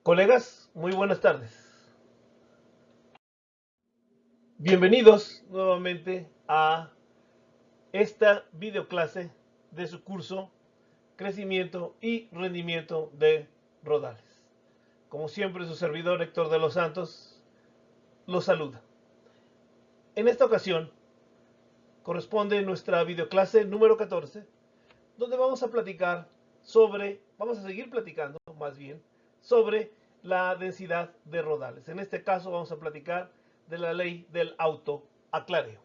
Colegas, muy buenas tardes. Bienvenidos nuevamente a esta videoclase de su curso Crecimiento y Rendimiento de Rodales. Como siempre, su servidor Héctor de los Santos los saluda. En esta ocasión corresponde nuestra videoclase número 14, donde vamos a seguir platicando más bien, sobre la densidad de rodales. En este caso vamos a platicar de la ley del autoaclareo.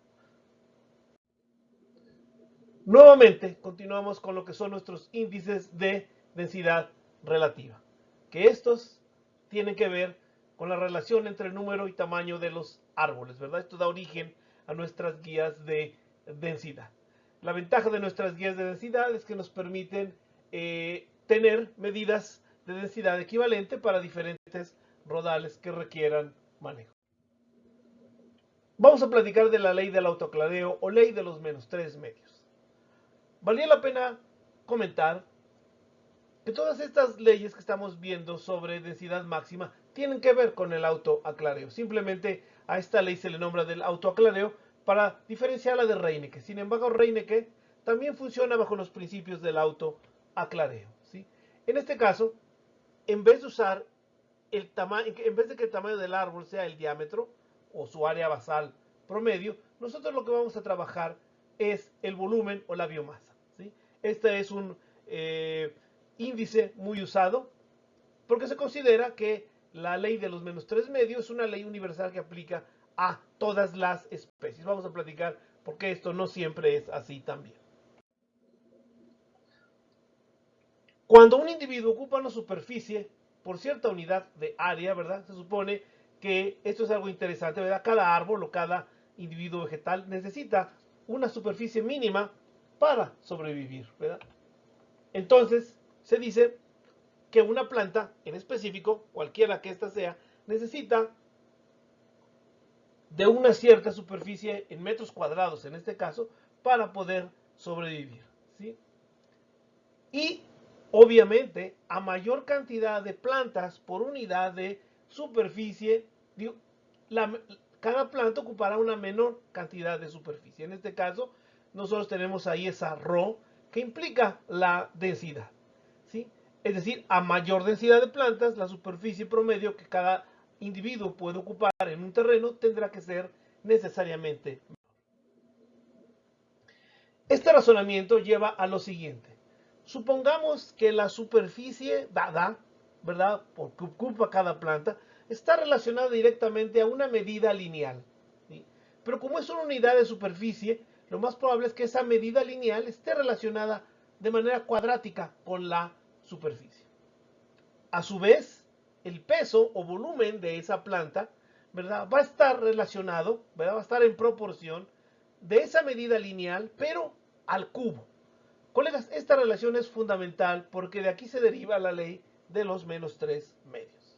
Nuevamente continuamos con lo que son nuestros índices de densidad relativa, que estos tienen que ver con la relación entre el número y tamaño de los árboles, ¿verdad? Esto da origen a nuestras guías de densidad. La ventaja de nuestras guías de densidad es que nos permiten tener medidas de densidad equivalente para diferentes rodales que requieran manejo. Vamos a platicar de la ley del autoclareo o ley de los menos 3 medios. Valía la pena comentar que todas estas leyes que estamos viendo sobre densidad máxima tienen que ver con el autoaclareo. Simplemente a esta ley se le nombra del autoaclareo para diferenciarla de Reineke. Sin embargo, Reineke también funciona bajo los principios del autoaclareo, ¿sí? En este caso, en vez de usar en vez de que el tamaño del árbol sea el diámetro o su área basal promedio, nosotros lo que vamos a trabajar es el volumen o la biomasa, ¿sí? Este es un índice muy usado porque se considera que la ley de los menos 3 medios es una ley universal que aplica a todas las especies. Vamos a platicar por qué esto no siempre es así también. Cuando un individuo ocupa una superficie por cierta unidad de área, ¿verdad? Se supone que esto es algo interesante, ¿verdad? Cada árbol o cada individuo vegetal necesita una superficie mínima para sobrevivir, ¿verdad? Entonces, se dice que una planta en específico, cualquiera que ésta sea, necesita de una cierta superficie en metros cuadrados, en este caso, para poder sobrevivir, ¿sí? Y obviamente, a mayor cantidad de plantas por unidad de superficie, digo, cada planta ocupará una menor cantidad de superficie. En este caso, nosotros tenemos ahí esa ρ que implica la densidad, ¿sí? Es decir, a mayor densidad de plantas, la superficie promedio que cada individuo puede ocupar en un terreno tendrá que ser necesariamente. Este razonamiento lleva a lo siguiente. Supongamos que la superficie dada, ¿verdad?, por que ocupa cada planta, está relacionada directamente a una medida lineal, ¿sí? Pero como es una unidad de superficie, lo más probable es que esa medida lineal esté relacionada de manera cuadrática con la superficie. A su vez, el peso o volumen de esa planta, ¿verdad?, va a estar relacionado, ¿verdad?, va a estar en proporción de esa medida lineal, pero al cubo. Colegas, esta relación es fundamental porque de aquí se deriva la ley de los menos 3 medios.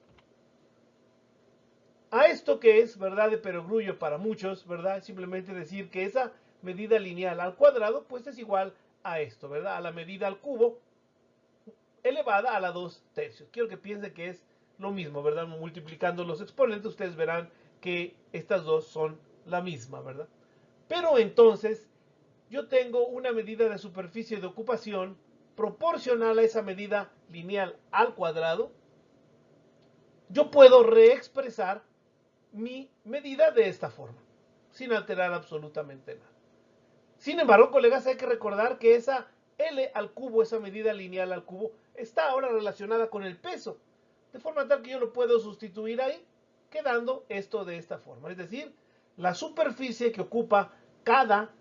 A esto que es, ¿verdad?, de perogrullo para muchos, ¿verdad?, simplemente decir que esa medida lineal al cuadrado, pues es igual a esto, ¿verdad?, a la medida al cubo elevada a la 2/3. Quiero que piensen que es lo mismo, ¿verdad? Multiplicando los exponentes, ustedes verán que estas dos son la misma, ¿verdad? Pero entonces, yo tengo una medida de superficie de ocupación proporcional a esa medida lineal al cuadrado. Yo puedo reexpresar mi medida de esta forma, sin alterar absolutamente nada. Sin embargo, colegas, hay que recordar que esa L al cubo, esa medida lineal al cubo, está ahora relacionada con el peso, de forma tal que yo lo puedo sustituir ahí, quedando esto de esta forma. Es decir, la superficie que ocupa cada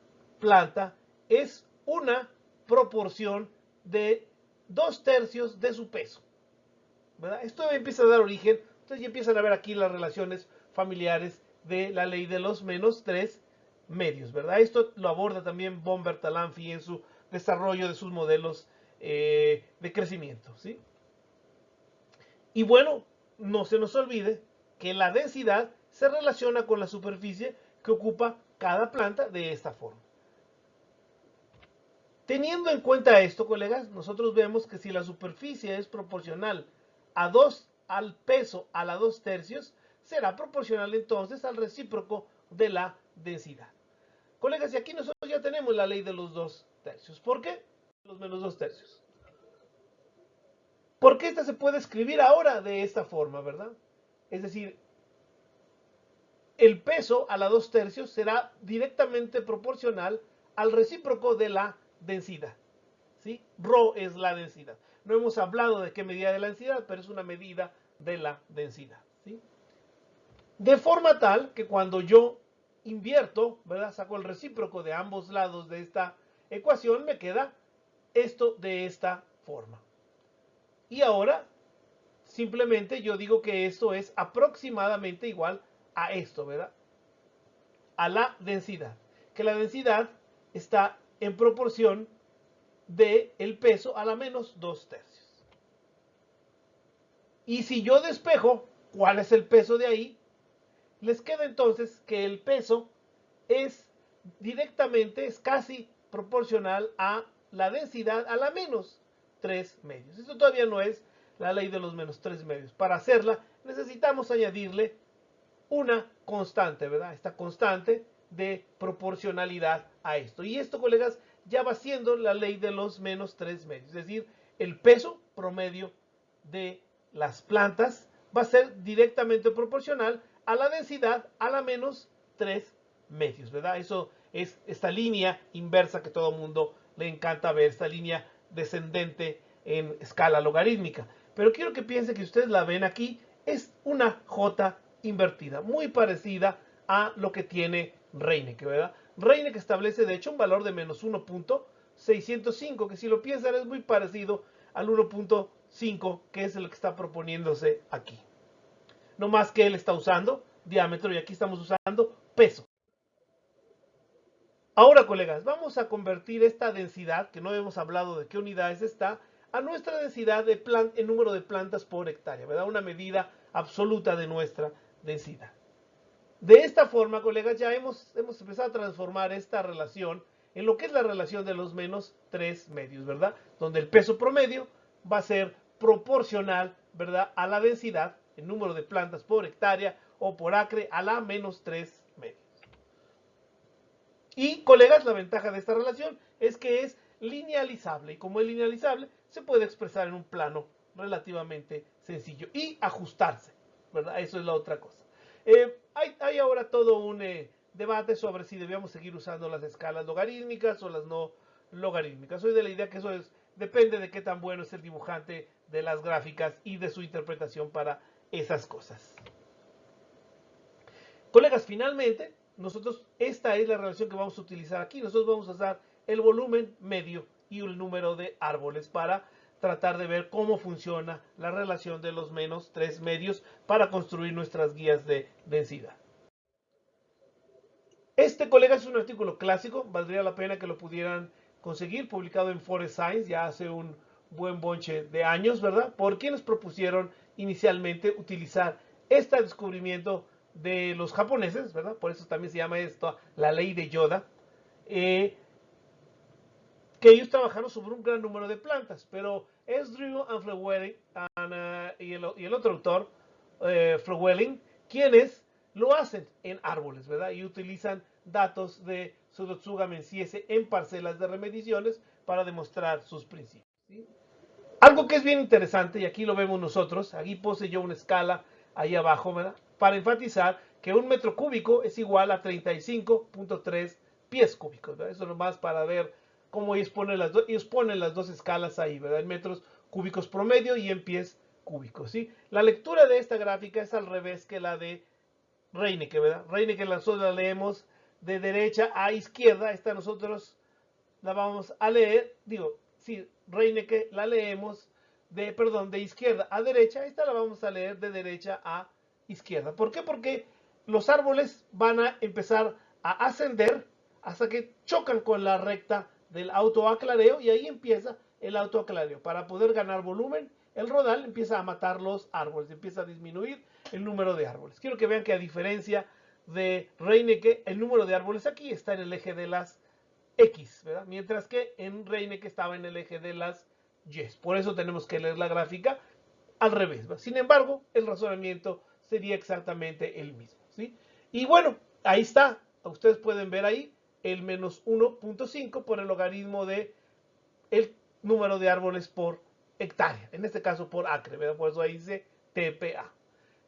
planta es una proporción de 2/3 de su peso, ¿verdad? Esto empieza a dar origen, entonces ya empiezan a ver aquí las relaciones familiares de la ley de los menos 3 medios, ¿verdad? Esto lo aborda también von Bertalanffy en su desarrollo de sus modelos de crecimiento, ¿sí? Y bueno, no se nos olvide que la densidad se relaciona con la superficie que ocupa cada planta de esta forma. Teniendo en cuenta esto, colegas, nosotros vemos que si la superficie es proporcional a 2 al peso a la 2/3 será proporcional entonces al recíproco de la densidad. Colegas, y aquí nosotros ya tenemos la ley de los 2/3. ¿Por qué? Los menos 2/3. Porque esta se puede escribir ahora de esta forma, ¿verdad? Es decir, el peso a la 2/3 será directamente proporcional al recíproco de la densidad. ¿Sí? Rho es la densidad. No hemos hablado de qué medida de la densidad, pero es una medida de la densidad. ¿Sí? De forma tal que cuando yo invierto, ¿verdad? Saco el recíproco de ambos lados de esta ecuación, me queda esto de esta forma. Y ahora, simplemente yo digo que esto es aproximadamente igual a esto, ¿verdad? A la densidad. Que la densidad está en proporción del peso a la menos 2/3. Y si yo despejo cuál es el peso de ahí, les queda entonces que el peso es directamente, es casi proporcional a la densidad a la menos 3/2. Esto todavía no es la ley de los menos 3/2. Para hacerla necesitamos añadirle una constante, ¿verdad? Esta constante de proporcionalidad a esto. Y esto, colegas, ya va siendo la ley de los menos 3/2. Es decir, el peso promedio de las plantas va a ser directamente proporcional a la densidad a la menos 3/2, ¿verdad? Eso es esta línea inversa que todo mundo le encanta ver, esta línea descendente en escala logarítmica. Pero quiero que piensen que ustedes la ven aquí, es una J invertida, muy parecida a lo que tiene Reineke, ¿verdad? Reineke establece de hecho un valor de menos 1.605, que si lo piensan es muy parecido al 1.5, que es el que está proponiéndose aquí. No más que él está usando diámetro y aquí estamos usando peso. Ahora, colegas, vamos a convertir esta densidad, que no hemos hablado de qué unidades está, a nuestra densidad de en número de plantas por hectárea, ¿verdad? Una medida absoluta de nuestra densidad. De esta forma, colegas, ya hemos empezado a transformar esta relación en lo que es la relación de los menos 3/2, ¿verdad? Donde el peso promedio va a ser proporcional, ¿verdad?, a la densidad, el número de plantas por hectárea o por acre a la menos 3/2. Y, colegas, la ventaja de esta relación es que es linealizable. Y como es linealizable, se puede expresar en un plano relativamente sencillo y ajustarse, ¿verdad? Eso es la otra cosa. Hay ahora todo un debate sobre si debíamos seguir usando las escalas logarítmicas o las no logarítmicas. Soy de la idea que eso depende de qué tan bueno es el dibujante de las gráficas y de su interpretación para esas cosas. Colegas, finalmente, esta es la relación que vamos a utilizar aquí. Nosotros vamos a usar el volumen medio y el número de árboles para tratar de ver cómo funciona la relación de los menos 3/2 para construir nuestras guías de densidad. Este, colega, es un artículo clásico, valdría la pena que lo pudieran conseguir, publicado en Forest Science ya hace un buen bonche de años, ¿verdad? Por quienes propusieron inicialmente utilizar este descubrimiento de los japoneses, ¿verdad? Por eso también se llama esto la ley de Yoda, que ellos trabajaron sobre un gran número de plantas, pero Esdrew and Frewelling y el otro autor, Frewelling, quienes lo hacen en árboles, ¿verdad? Y utilizan datos de Sudotsuga menziese en parcelas de remediciones para demostrar sus principios, ¿sí? Algo que es bien interesante, y aquí lo vemos nosotros, aquí puse yo una escala ahí abajo, ¿verdad?, para enfatizar que un metro cúbico es igual a 35.3 pies cúbicos, ¿verdad? Eso nomás para ver cómo ellos ponen las dos escalas ahí, ¿verdad? En metros cúbicos promedio y en pies cúbicos, ¿sí? La lectura de esta gráfica es al revés que la de Reineke, ¿verdad? Reineke nosotros la leemos de derecha a izquierda. Esta nosotros la vamos a leer, Reineke la leemos de izquierda a derecha. Esta la vamos a leer de derecha a izquierda. ¿Por qué? Porque los árboles van a empezar a ascender hasta que chocan con la recta del autoaclareo y ahí empieza el autoaclareo. Para poder ganar volumen, el rodal empieza a matar los árboles, empieza a disminuir el número de árboles. Quiero que vean que a diferencia de Reineke, el número de árboles aquí está en el eje de las X, ¿verdad? Mientras que en Reineke estaba en el eje de las Y. Por eso tenemos que leer la gráfica al revés, ¿va? Sin embargo, el razonamiento sería exactamente el mismo, ¿sí? Y bueno, ahí está. Ustedes pueden ver ahí el menos 1.5 por el logaritmo de el número de árboles por hectárea, en este caso por acre, ¿verdad? Por eso ahí dice TPA.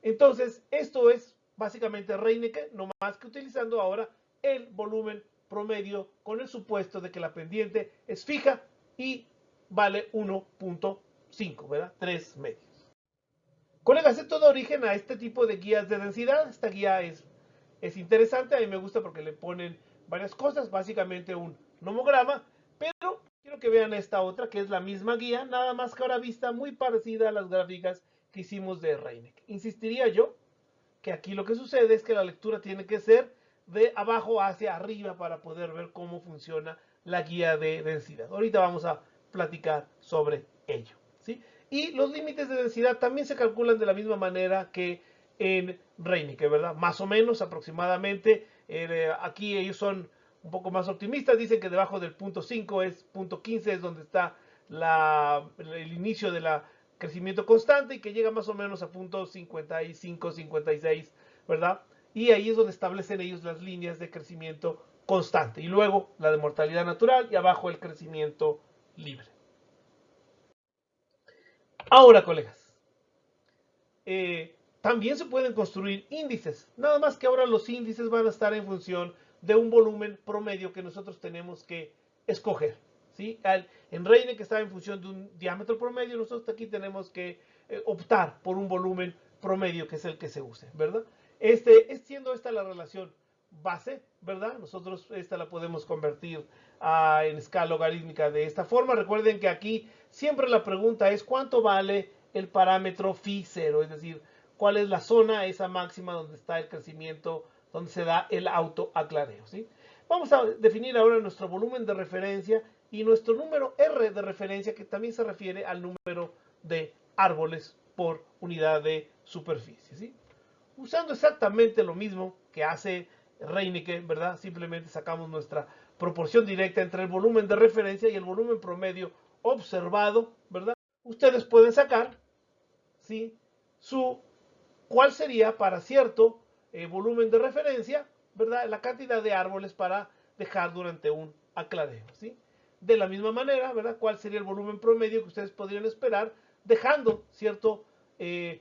Entonces, esto es básicamente Reineke, no más que utilizando ahora el volumen promedio con el supuesto de que la pendiente es fija y vale 1.5, ¿verdad? 3 medios. Colegas, esto da origen a este tipo de guías de densidad. Esta guía es interesante, a mí me gusta porque le ponen varias cosas, básicamente un nomograma, pero quiero que vean esta otra, que es la misma guía, nada más que ahora vista muy parecida a las gráficas que hicimos de Reineke. Insistiría yo que aquí lo que sucede es que la lectura tiene que ser de abajo hacia arriba para poder ver cómo funciona la guía de densidad. Ahorita vamos a platicar sobre ello, ¿sí? Y los límites de densidad también se calculan de la misma manera que en Reineke, ¿verdad? Más o menos, aproximadamente. Aquí ellos son un poco más optimistas, dicen que debajo del punto 5 es punto 15, es donde está el inicio de la crecimiento constante y que llega más o menos a punto 55, 56, ¿verdad? Y ahí es donde establecen ellos las líneas de crecimiento constante. Y luego la de mortalidad natural y abajo el crecimiento libre. Ahora, colegas, también se pueden construir índices. Nada más que ahora los índices van a estar en función de un volumen promedio que nosotros tenemos que escoger. ¿Sí? En Reineke estaba en función de un diámetro promedio, nosotros aquí tenemos que optar por un volumen promedio que es el que se use, ¿verdad? Siendo esta la relación base, ¿verdad? Nosotros esta la podemos convertir en escala logarítmica de esta forma. Recuerden que aquí siempre la pregunta es ¿cuánto vale el parámetro phi0? Es decir, ¿cuál es la zona, esa máxima donde está el crecimiento, donde se da el autoaclareo, ¿sí? Vamos a definir ahora nuestro volumen de referencia y nuestro número R de referencia, que también se refiere al número de árboles por unidad de superficie, ¿sí? Usando exactamente lo mismo que hace Reineke, ¿verdad? Simplemente sacamos nuestra proporción directa entre el volumen de referencia y el volumen promedio observado, ¿verdad? Ustedes pueden sacar, ¿sí? ¿Cuál sería para cierto volumen de referencia, ¿verdad? La cantidad de árboles para dejar durante un aclareo, ¿sí? De la misma manera, ¿verdad? ¿Cuál sería el volumen promedio que ustedes podrían esperar dejando cierto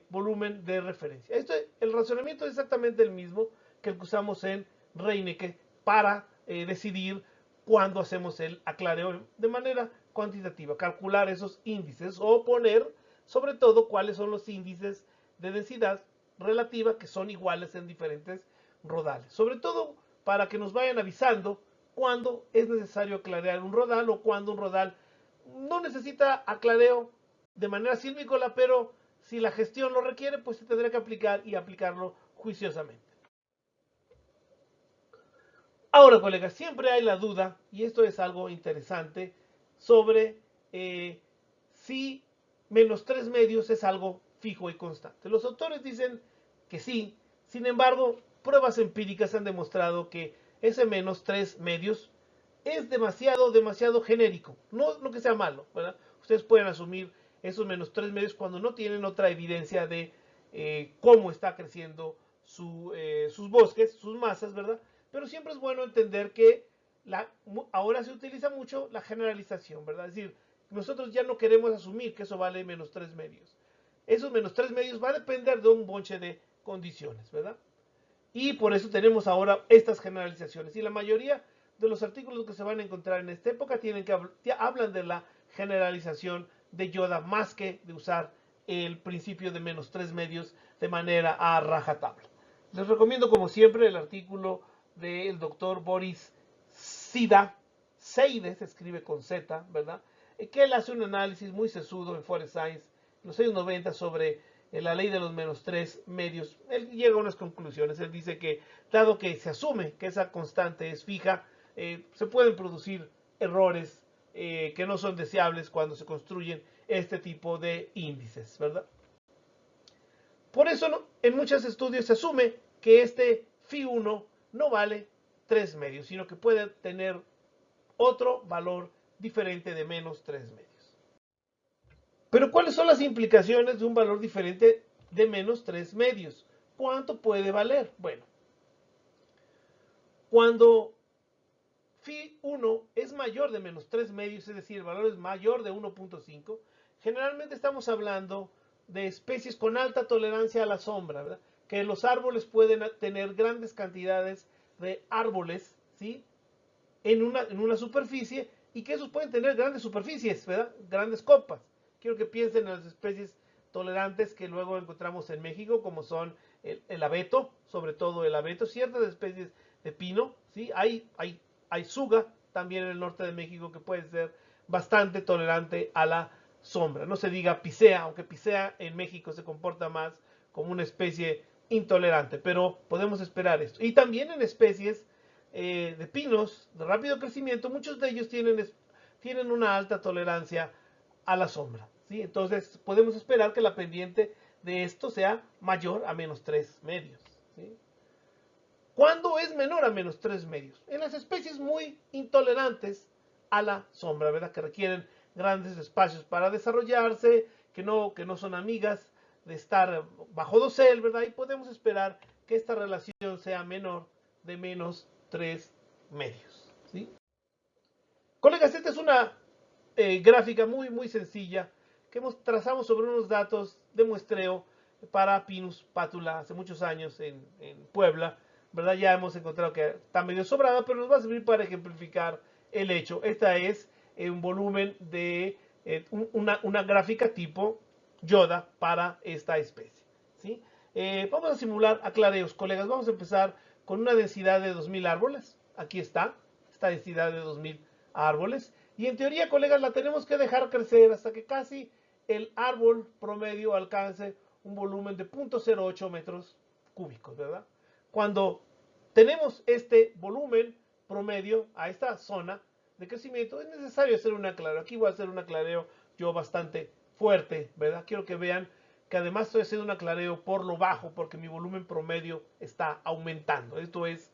volumen de referencia? El razonamiento es exactamente el mismo que el que usamos en Reineke para decidir cuándo hacemos el aclareo de manera cuantitativa, calcular esos índices o poner sobre todo cuáles son los índices de densidad relativa que son iguales en diferentes rodales. Sobre todo para que nos vayan avisando cuándo es necesario aclarear un rodal o cuándo un rodal no necesita aclareo de manera silvícola, pero si la gestión lo requiere, pues se tendrá que aplicar y aplicarlo juiciosamente. Ahora, colegas, siempre hay la duda, y esto es algo interesante, sobre si menos 3 medios es algo fijo y constante. Los autores dicen que sí, sin embargo, pruebas empíricas han demostrado que ese menos 3 medios es demasiado genérico. No que sea malo, ¿verdad? Ustedes pueden asumir esos menos 3 medios cuando no tienen otra evidencia de cómo está creciendo sus bosques, sus masas, ¿verdad? Pero siempre es bueno entender que ahora se utiliza mucho la generalización, ¿verdad? Es decir, nosotros ya no queremos asumir que eso vale menos 3 medios. Esos menos 3 medios va a depender de un bonche de condiciones, ¿verdad? Y por eso tenemos ahora estas generalizaciones. Y la mayoría de los artículos que se van a encontrar en esta época hablan de la generalización de Yoda más que de usar el principio de menos 3 medios de manera a rajatabla. Les recomiendo como siempre el artículo del doctor Boris Seide, se escribe con Z, ¿verdad? Que él hace un análisis muy sesudo en Forest Science en los años 90 sobre la ley de los menos 3 medios. Él llega a unas conclusiones. Él dice que, dado que se asume que esa constante es fija, se pueden producir errores que no son deseables cuando se construyen este tipo de índices, ¿verdad? Por eso en muchos estudios se asume que este phi1 no vale 3 medios, sino que puede tener otro valor diferente de menos 3 medios. Pero ¿cuáles son las implicaciones de un valor diferente de menos 3 medios? ¿Cuánto puede valer? Bueno, cuando phi1 es mayor de menos 3 medios, es decir, el valor es mayor de 1.5, generalmente estamos hablando de especies con alta tolerancia a la sombra, ¿verdad? Que los árboles pueden tener grandes cantidades de árboles, ¿sí? En una superficie, y que esos pueden tener grandes superficies, ¿verdad? Grandes copas. Quiero que piensen en las especies tolerantes que luego encontramos en México, como son el abeto, sobre todo el abeto, ciertas especies de pino, ¿sí? Hay suga también en el norte de México que puede ser bastante tolerante a la sombra. No se diga picea, aunque picea en México se comporta más como una especie intolerante, pero podemos esperar esto. Y también en especies de pinos de rápido crecimiento, muchos de ellos tienen una alta tolerancia a la sombra, ¿sí? Entonces podemos esperar que la pendiente de esto sea mayor a menos 3 medios, ¿sí? ¿Cuándo es menor a menos 3 medios? En las especies muy intolerantes a la sombra, ¿verdad? Que requieren grandes espacios para desarrollarse, que no son amigas de estar bajo dosel, ¿verdad? Y podemos esperar que esta relación sea menor de menos 3 medios, ¿sí? Colegas, esta es una gráfica muy sencilla que trazamos sobre unos datos de muestreo para Pinus pátula hace muchos años en Puebla, ¿verdad? Ya hemos encontrado que está medio sobrada, pero nos va a servir para ejemplificar el hecho. Esta es un volumen de una gráfica tipo Yoda para esta especie, ¿sí? Vamos a simular aclareos, colegas. Vamos a empezar con una densidad de 2000 árboles. Aquí está, esta densidad de 2000 árboles. Y en teoría, colegas, la tenemos que dejar crecer hasta que casi el árbol promedio alcance un volumen de 0.08 metros cúbicos, ¿verdad? Cuando tenemos este volumen promedio a esta zona de crecimiento, es necesario hacer un aclareo. Aquí voy a hacer un aclareo yo bastante fuerte, ¿verdad? Quiero que vean que además estoy haciendo un aclareo por lo bajo porque mi volumen promedio está aumentando. Esto es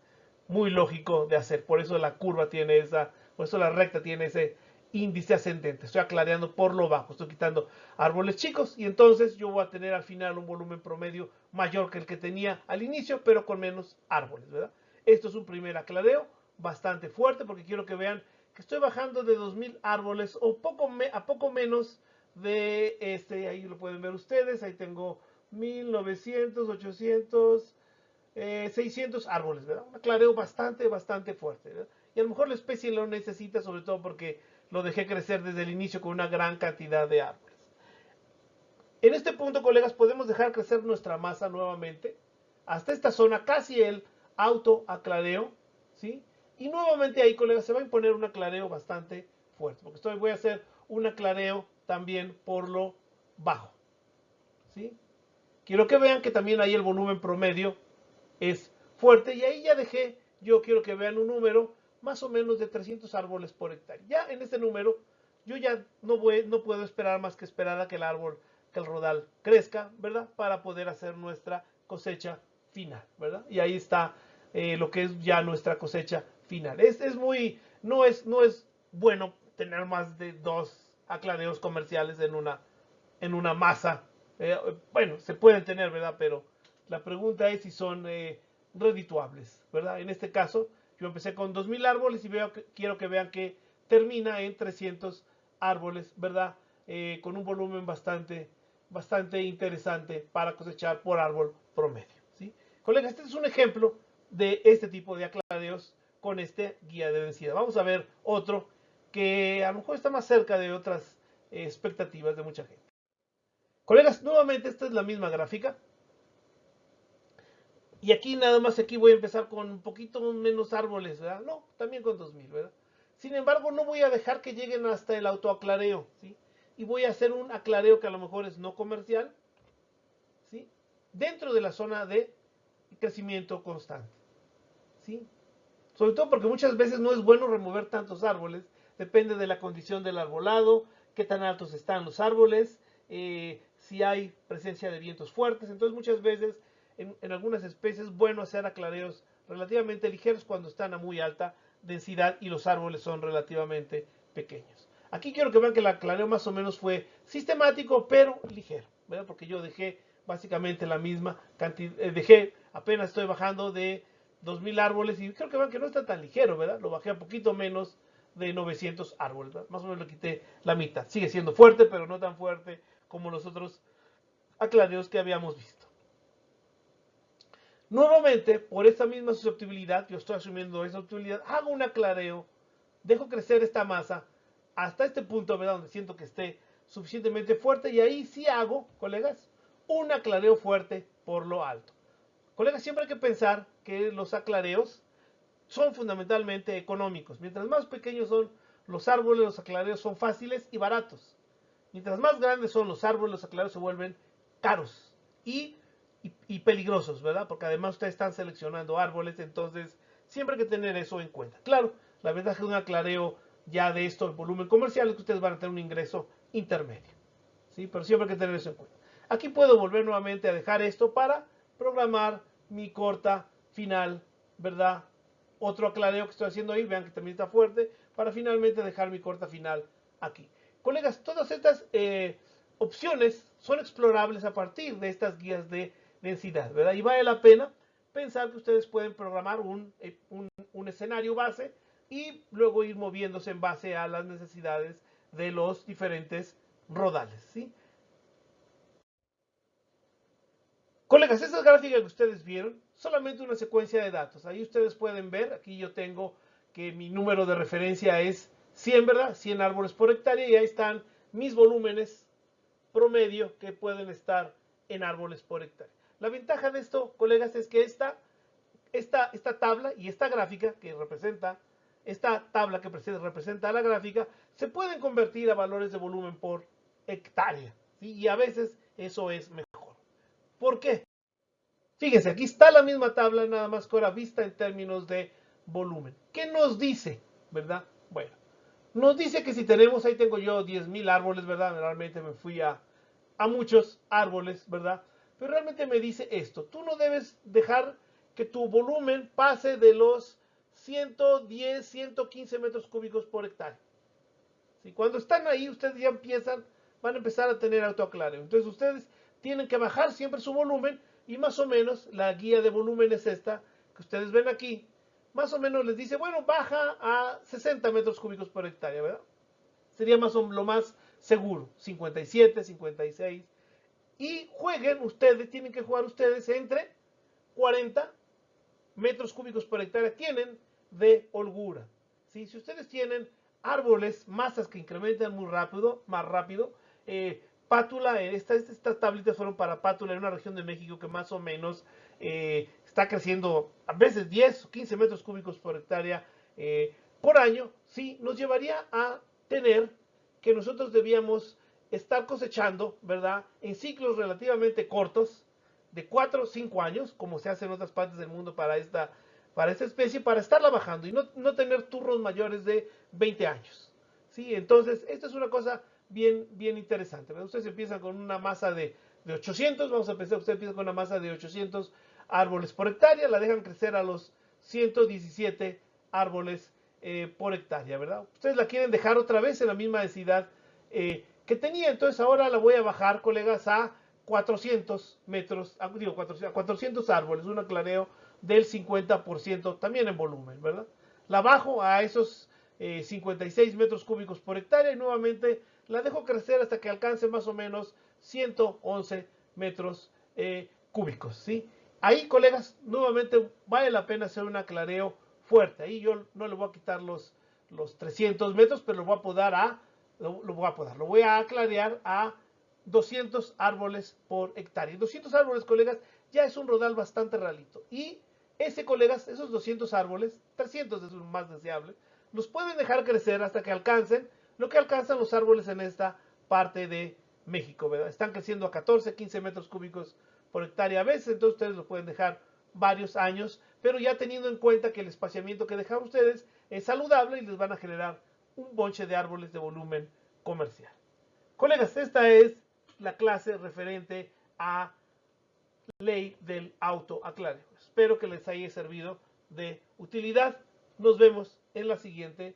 muy lógico de hacer, por eso la curva tiene esa, por eso la recta tiene ese índice ascendente. Estoy aclareando por lo bajo, estoy quitando árboles chicos y entonces yo voy a tener al final un volumen promedio mayor que el que tenía al inicio, pero con menos árboles, ¿verdad? Esto es un primer aclareo bastante fuerte porque quiero que vean que estoy bajando de 2000 árboles o a poco menos de ahí lo pueden ver ustedes, ahí tengo 1900, 800, 600 árboles, ¿verdad? Un aclareo bastante fuerte, ¿verdad? Y a lo mejor la especie lo necesita, sobre todo porque lo dejé crecer desde el inicio con una gran cantidad de árboles. En este punto, colegas, podemos dejar crecer nuestra masa nuevamente hasta esta zona, casi el autoaclareo, ¿sí? Y nuevamente ahí, colegas, se va a imponer un aclareo bastante fuerte, porque voy a hacer un aclareo también por lo bajo, ¿sí? Quiero que vean que también ahí el volumen promedio es fuerte y ahí ya dejé, yo quiero que vean un número más o menos de 300 árboles por hectárea. Ya en este número yo ya no puedo esperar más que esperar a que el rodal crezca, ¿verdad? Para poder hacer nuestra cosecha final, ¿verdad? Y ahí está lo que es ya nuestra cosecha final. No es bueno tener más de 2 aclareos comerciales en una masa. Bueno, se pueden tener, ¿verdad? Pero la pregunta es si son redituables, ¿verdad? En este caso, yo empecé con 2000 árboles y quiero que vean que termina en 300 árboles, ¿verdad? Con un volumen bastante interesante para cosechar por árbol promedio, ¿sí? Colegas, este es un ejemplo de este tipo de aclareos con este guía de densidad. Vamos a ver otro que a lo mejor está más cerca de otras expectativas de mucha gente. Colegas, nuevamente esta es la misma gráfica. Y aquí nada más, aquí voy a empezar con un poquito menos árboles, ¿verdad? No, también con 2000, ¿verdad? Sin embargo, no voy a dejar que lleguen hasta el autoaclareo, ¿sí? Y voy a hacer un aclareo que a lo mejor es no comercial, ¿sí? Dentro de la zona de crecimiento constante, ¿sí? Sobre todo porque muchas veces no es bueno remover tantos árboles, depende de la condición del arbolado, qué tan altos están los árboles, si hay presencia de vientos fuertes. Entonces muchas veces en algunas especies es bueno hacer aclareos relativamente ligeros cuando están a muy alta densidad y los árboles son relativamente pequeños. Aquí quiero que vean que el clareo más o menos fue sistemático, pero ligero, ¿verdad? Porque yo dejé básicamente la misma cantidad, apenas estoy bajando de 2000 árboles y creo que vean que no está tan ligero, ¿verdad? Lo bajé a poquito menos de 900 árboles, ¿verdad? Más o menos le quité la mitad. Sigue siendo fuerte, pero no tan fuerte como los otros aclareos que habíamos visto. Nuevamente, por esta misma susceptibilidad, yo estoy asumiendo esa susceptibilidad, hago un aclareo, dejo crecer esta masa hasta este punto, ¿verdad? Donde siento que esté suficientemente fuerte y ahí sí hago, colegas, un aclareo fuerte por lo alto. Colegas, siempre hay que pensar que los aclareos son fundamentalmente económicos. Mientras más pequeños son los árboles, los aclareos son fáciles y baratos. Mientras más grandes son los árboles, los aclareos se vuelven caros y peligrosos, ¿verdad? Porque además ustedes están seleccionando árboles, entonces siempre hay que tener eso en cuenta. Claro, la ventaja de un aclareo ya de esto, el volumen comercial, es que ustedes van a tener un ingreso intermedio, ¿sí? Pero siempre hay que tener eso en cuenta. Aquí puedo volver nuevamente a dejar esto para programar mi corta final, ¿verdad? Otro aclareo que estoy haciendo ahí, vean que también está fuerte, para finalmente dejar mi corta final aquí. Colegas, todas estas opciones son explorables a partir de estas guías de densidad, ¿verdad? Y vale la pena pensar que ustedes pueden programar un escenario base y luego ir moviéndose en base a las necesidades de los diferentes rodales, ¿sí? Colegas, esta gráfica que ustedes vieron, solamente una secuencia de datos. Ahí ustedes pueden ver, aquí yo tengo que mi número de referencia es 100, ¿verdad? 100 árboles por hectárea y ahí están mis volúmenes promedio que pueden estar en árboles por hectárea. La ventaja de esto, colegas, es que esta tabla y esta gráfica que representa, esta tabla que representa la gráfica, se pueden convertir a valores de volumen por hectárea, ¿sí? Y a veces eso es mejor. ¿Por qué? Fíjense, aquí está la misma tabla, nada más que ahora vista en términos de volumen. ¿Qué nos dice? ¿Verdad? Bueno, nos dice que si tenemos, ahí tengo yo 10,000 árboles, ¿verdad? Realmente me fui a muchos árboles, ¿verdad? Pero realmente me dice esto, tú no debes dejar que tu volumen pase de los 110, 115 metros cúbicos por hectárea. ¿Sí? Cuando están ahí, ustedes ya van a empezar a tener autoaclareo. Entonces ustedes tienen que bajar siempre su volumen y más o menos la guía de volumen es esta que ustedes ven aquí. Más o menos les dice, bueno, baja a 60 metros cúbicos por hectárea, ¿verdad? Sería lo más seguro, 57, 56. Y jueguen ustedes, tienen que jugar ustedes entre 40 metros cúbicos por hectárea tienen de holgura. ¿Sí? Si ustedes tienen árboles, masas que incrementan muy rápido, más rápido, pátula, estas tablitas fueron para pátula en una región de México que más o menos está creciendo a veces 10 o 15 metros cúbicos por hectárea por año, sí, nos llevaría a tener que nosotros debíamos estar cosechando, ¿verdad? En ciclos relativamente cortos, de 4 o 5 años, como se hace en otras partes del mundo para esta especie, para estarla bajando y no tener turnos mayores de 20 años. ¿Sí? Entonces, esto es una cosa bien interesante. ¿Verdad? Ustedes empiezan con una masa de 800, vamos a pensar, ustedes empiezan con una masa de 800 árboles por hectárea, la dejan crecer a los 117 árboles por hectárea, ¿verdad? Ustedes la quieren dejar otra vez en la misma densidad que tenía, entonces ahora la voy a bajar, colegas, a 400 metros, digo 400 árboles, un aclareo del 50% también en volumen, ¿verdad? La bajo a esos 56 metros cúbicos por hectárea y nuevamente la dejo crecer hasta que alcance más o menos 111 metros cúbicos, ¿sí? Ahí, colegas, nuevamente vale la pena hacer un aclareo fuerte. Ahí yo no le voy a quitar los 300 metros, pero lo voy a aclarear a 200 árboles por hectárea. 200 árboles, colegas, ya es un rodal bastante realito. Y colegas, esos 200 árboles, 300 es lo más deseable, los pueden dejar crecer hasta que alcancen lo que alcanzan los árboles en esta parte de México, ¿verdad? Están creciendo a 14, 15 metros cúbicos por hectárea a veces, entonces ustedes lo pueden dejar varios años, pero ya teniendo en cuenta que el espaciamiento que dejan ustedes es saludable y les van a generar un bonche de árboles de volumen comercial. Colegas, esta es la clase referente a ley del autoaclareo. Espero que les haya servido de utilidad. Nos vemos en la siguiente